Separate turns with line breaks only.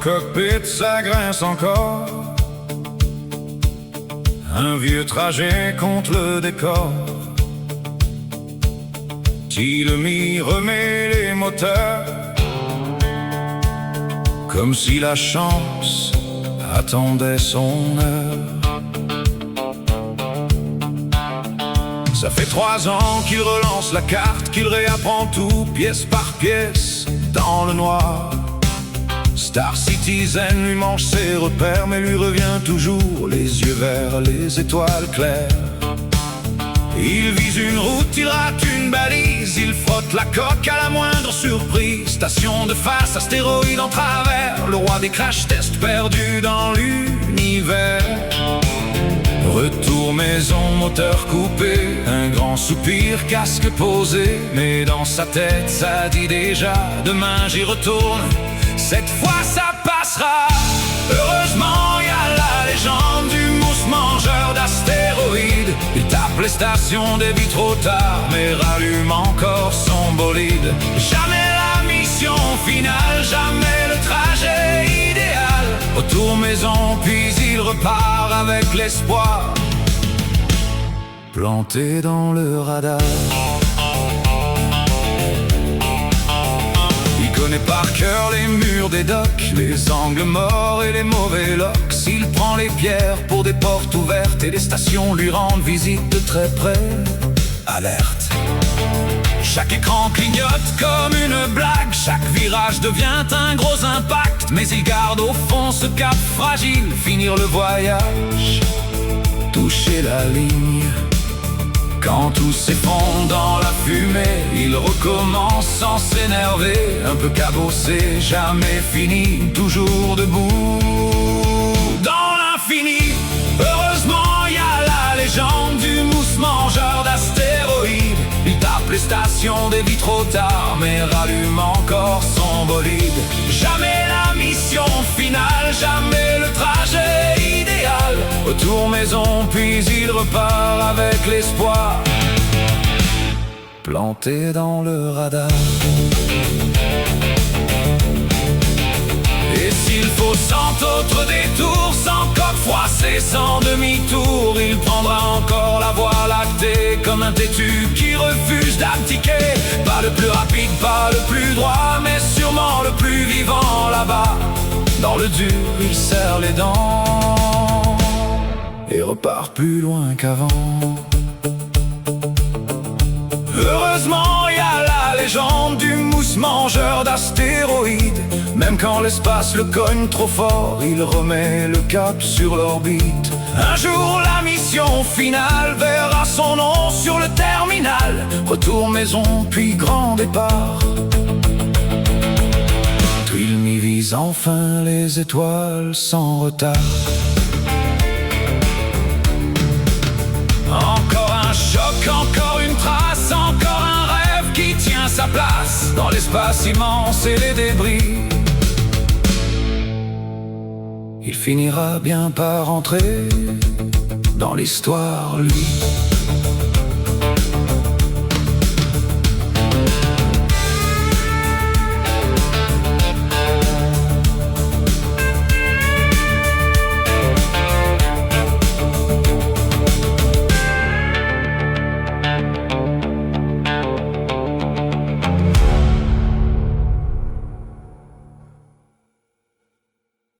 cockpit, ça grince encore. Un vieux trajet contre le décor. Tilmy remet les moteurs, comme si la chance attendait son heure. Ça fait 3 ans qu'il relance la carte, qu'il réapprend tout pièce par pièce dans le noir. Star Citizen lui mange ses repères, mais lui revient toujours les yeux vers les étoiles claires. Il vise une route, il rate une balise, il frotte la coque à la moindre surprise. Station de face, astéroïde en travers, le roi des crash tests perdu dans l'univers. Retour maison, moteur coupé, un grand soupir, casque posé. Mais dans sa tête, ça dit déjà, demain j'y retourne, cette fois ça passera. Heureusement, y a la légende du mousse mangeur d'astéroïdes. Il tape les stations, débit trop tard, mais rallume encore son bolide. Jamais la mission finale, jamais le trajet idéal. Retour maison, puis il repart avec l'espoir planté dans le radar. Il connaît par cœur les murs des docks, les angles morts et les mauvais locks. Il prend les pierres pour des portes ouvertes et les stations lui rendent visite de très près. Alerte. Chaque écran clignote comme une blague, chaque virage devient un gros impact. Mais il garde au fond ce cap fragile, finir le voyage, toucher la ligne. Quand tout s'effondre dans la fumée, il recommence sans s'énerver. Un peu cabossé, jamais fini, toujours debout dans l'infini. Heureusement, y a la légende du mousse mangeur d'astéroïdes. Il tape les stations, débit trop tard, mais rallume encore son bolide. Jamais la mission finale, jamais le trajet idéal. Retour maison, puis il repart avec l'espoir planté dans le radar. Et s'il faut 100 autres détours, sans coque froissée, sans demi-tour, il prendra encore la voie lactée comme un têtu qui refuse d'abdiquer. Pas le plus rapide, pas le plus droit, mais sûrement le plus vivant là-bas. Dans le dur, il serre les dents et repart plus loin qu'avant. Heureusement, y a la légende du mousse mangeur d'astéroïdes. Même quand l'espace le cogne trop fort, il remet le cap sur l'orbite. Un jour la mission finale verra son nom sur le terminal. Retour maison, puis grand départ. Tilmy vise enfin les étoiles sans retard. Encore un choc, encore une trace, encore un rêve qui tient sa place dans l'espace immense et les débris. Il finira bien par entrer dans l'histoire, lui.